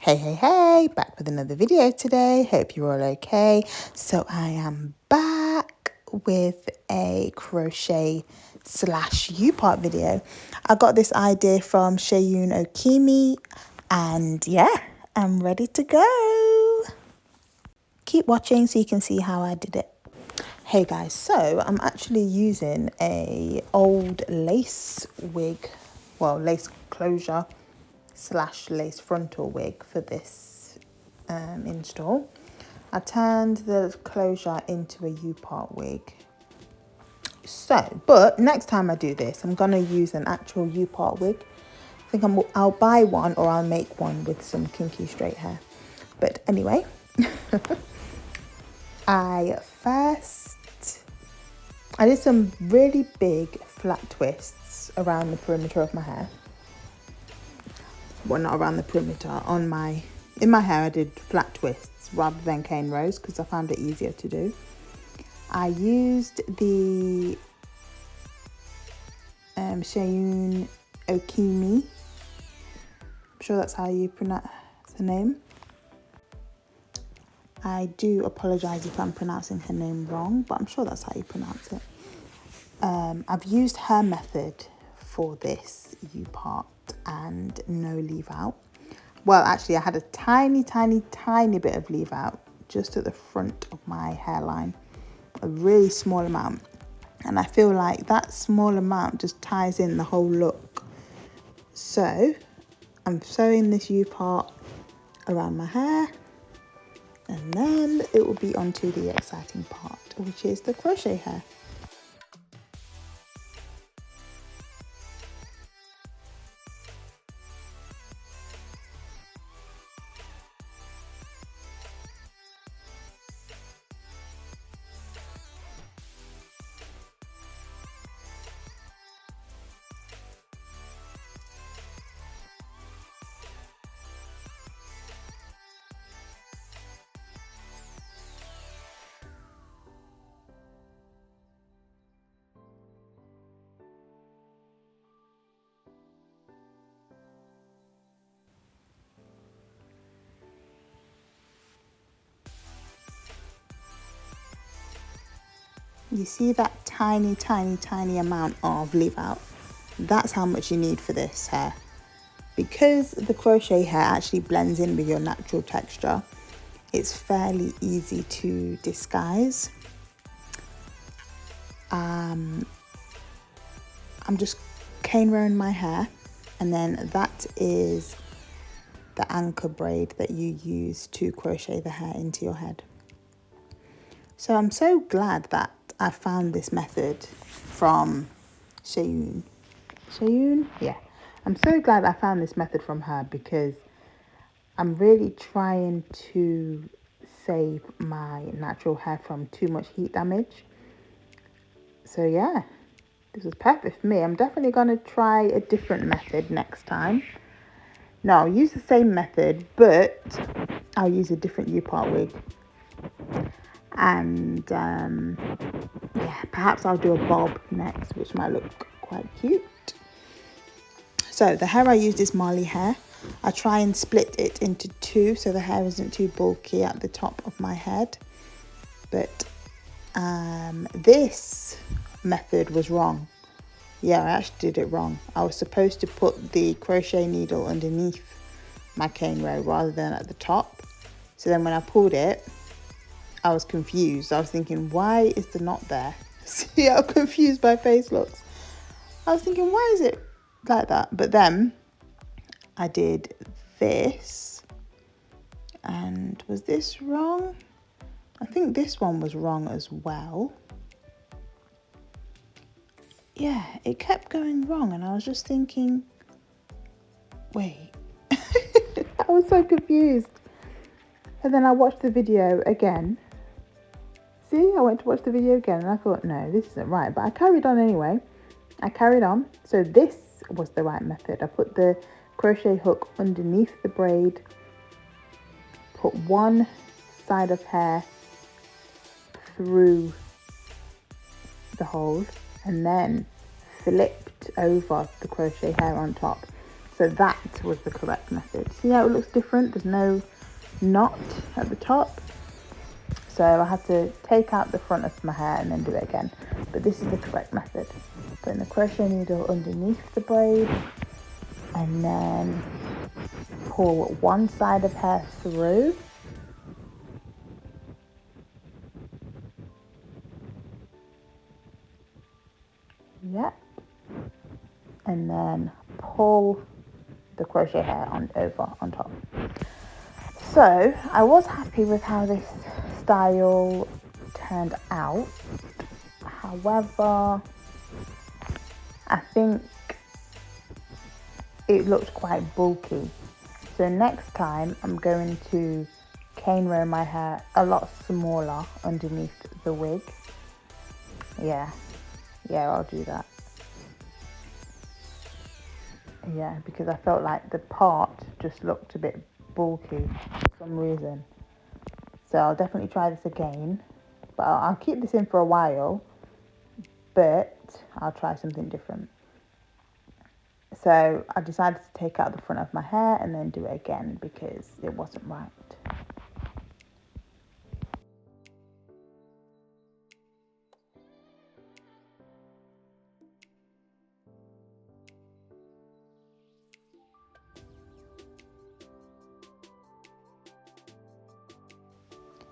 Hey, back with another video today. Hope you're all okay. So I am back with a crochet slash U-part video. I got this idea from Seun Okimi and yeah, I'm ready to go. Keep watching so you can see how I did it. Hey guys, so I'm actually using a old lace wig, well, lace closure slash lace frontal wig for this install. I turned the closure into a U-part wig. So, but next time I do this, I'm gonna use an actual U-part wig. I think I'll buy one or I'll make one with some kinky straight hair. But anyway, I did some really big flat twists around the perimeter of my hair. Well, not around the perimeter, in my hair I did flat twists rather than cane rows because I found it easier to do. I used the Seun Okimi, I'm sure that's how you pronounce the name. I do apologise if I'm pronouncing her name wrong, but I'm sure that's how you pronounce it. I've used her method for this U-part and no leave out. Well, actually I had a tiny bit of leave out just at the front of my hairline, a really small amount. And I feel like that small amount just ties in the whole look. So I'm sewing this U-part around my hair and then it will be onto the exciting part, which is the crochet hair. You see that tiny amount of leave out? That's how much you need for this hair. Because the crochet hair actually blends in with your natural texture, it's fairly easy to disguise. I'm just cane rowing my hair, and then that is the anchor braid that you use to crochet the hair into your head. So I'm so glad that I found this method from Seun. Yeah. I'm so glad I found this method from her because I'm really trying to save my natural hair from too much heat damage. So yeah, this was perfect for me. I'm definitely going to try a different method next time. No, I'll use the same method, but I'll use a different U-part wig. And yeah, perhaps I'll do a bob next, which might look quite cute. So the hair I used is Marley hair. I try and split it into two so the hair isn't too bulky at the top of my head. But this method was wrong. Yeah, I actually did it wrong. I was supposed to put the crochet needle underneath my cane row rather than at the top. So then when I pulled it, I was confused. I was thinking, why is the knot there? See how confused my face looks? I was thinking, why is it like that? But then I did this. And was this wrong? I think this one was wrong as well. Yeah, it kept going wrong. And I was just thinking, wait. I was so confused. And then I watched the video again. See, I went to watch the video again and I thought, no, this isn't right. But I carried on anyway. I carried on. So this was the right method. I put the crochet hook underneath the braid, put one side of hair through the hole, and then flipped over the crochet hair on top. So that was the correct method. See how it looks different? There's no knot at the top. So I had to take out the front of my hair and then do it again. But this is the correct method. Putting the crochet needle underneath the braid and then pull one side of hair through. Yep. And then pull the crochet hair over on top. So I was happy with how this style turned out. However, I think it looked quite bulky. So next time I'm going to cane row my hair a lot smaller underneath the wig. Yeah, I'll do that. Yeah, because I felt like the part just looked a bit bulky for some reason. So I'll definitely try this again. But I'll keep this in for a while. But I'll try something different. So I decided to take out the front of my hair and then do it again because it wasn't right.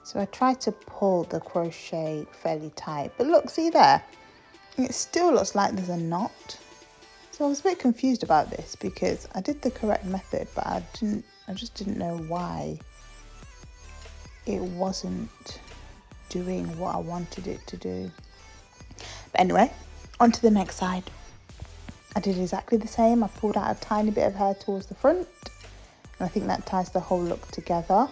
So I tried to pull the crochet fairly tight, but look, see there? It still looks like there's a knot. So I was a bit confused about this because I did the correct method, but I just didn't know why it wasn't doing what I wanted it to do. But anyway, on to the next side. I did exactly the same. I pulled out a tiny bit of hair towards the front, and I think that ties the whole look together.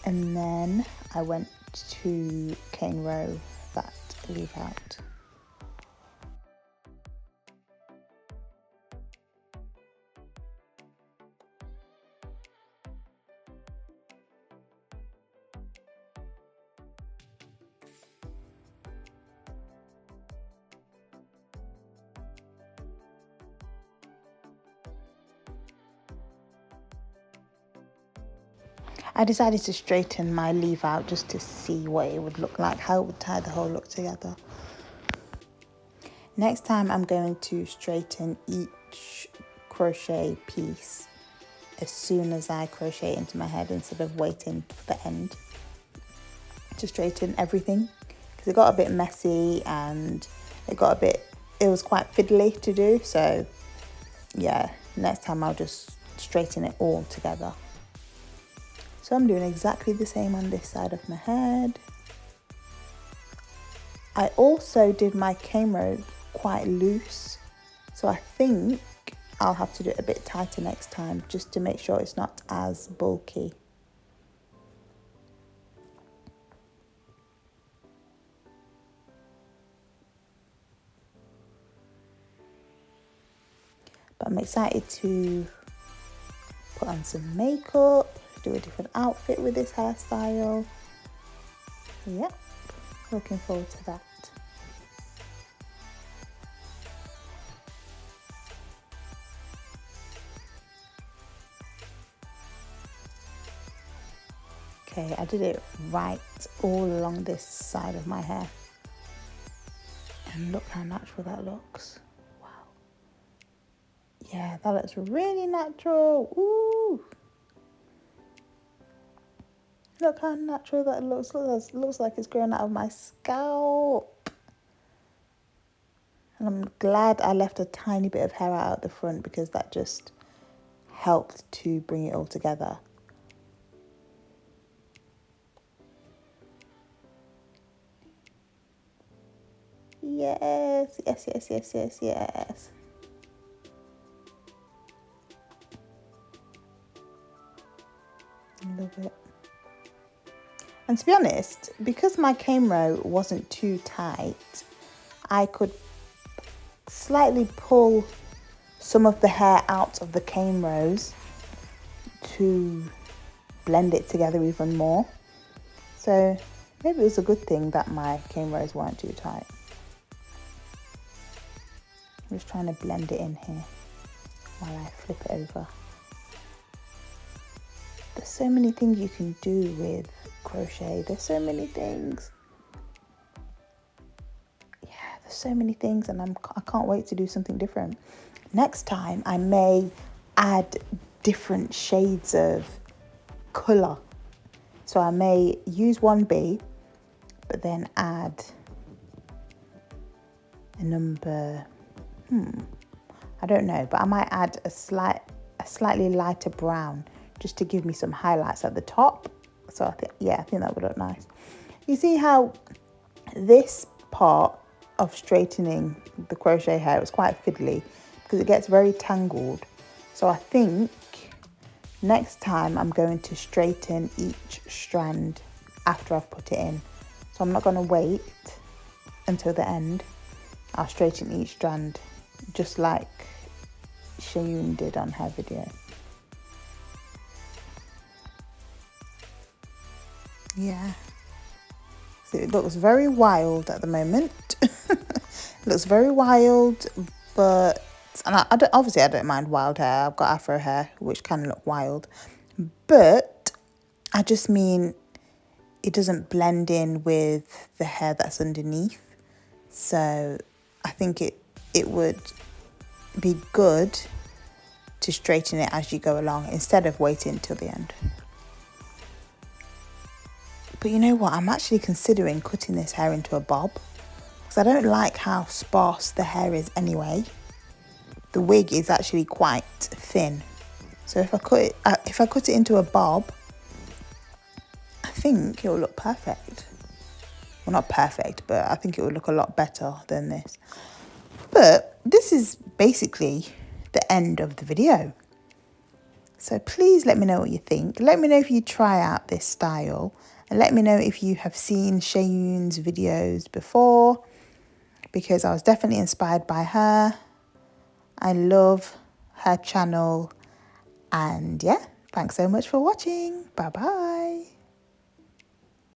And then I went to cane row that leave out. I decided to straighten my leave out just to see what it would look like, how it would tie the whole look together. Next time I'm going to straighten each crochet piece as soon as I crochet into my head instead of waiting for the end to straighten everything, because it got a bit messy and it was quite fiddly to do. So yeah, next time I'll just straighten it all together. So I'm doing exactly the same on this side of my head. I also did my cane row quite loose, so I think I'll have to do it a bit tighter next time just to make sure it's not as bulky. But I'm excited to put on some makeup, do a different outfit with this hairstyle. Yep, looking forward to that. Okay, I did it right all along this side of my hair. And look how natural that looks. Wow. Yeah, that looks really natural. Ooh. Look how natural that looks. It looks like it's growing out of my scalp. And I'm glad I left a tiny bit of hair out at the front because that just helped to bring it all together. Yes, yes, yes, yes, yes, yes. I love it. And to be honest, because my cane row wasn't too tight, I could slightly pull some of the hair out of the cane rows to blend it together even more. So maybe it was a good thing that my cane rows weren't too tight. I'm just trying to blend it in here. while I flip it over. There's so many things you can do with crochet. There's so many things. Yeah, there's so many things, and I can't wait to do something different. Next time I may add different shades of colour. So I may use 1B, but then add a number, I don't know, but I might add a slightly lighter brown just to give me some highlights at the top. So I think that would look nice. You see how this part of straightening the crochet hair is quite fiddly because it gets very tangled. So I think next time I'm going to straighten each strand after I've put it in. So I'm not going to wait until the end. I'll straighten each strand just like Seun did on her video. Yeah. So it looks very wild at the moment. It looks very wild, but obviously I don't mind wild hair. I've got afro hair, which can look wild. But I just mean it doesn't blend in with the hair that's underneath. So I think it would be good to straighten it as you go along instead of waiting till the end. But you know what? I'm actually considering cutting this hair into a bob because I don't like how sparse the hair is anyway. The wig is actually quite thin. So if I cut it into a bob, I think it will look perfect. Well, not perfect, but I think it will look a lot better than this. But this is basically the end of the video. So please let me know what you think. Let me know if you try out this style. And let me know if you have seen Seun's videos before, because I was definitely inspired by her. I love her channel. And yeah, thanks so much for watching. Bye bye.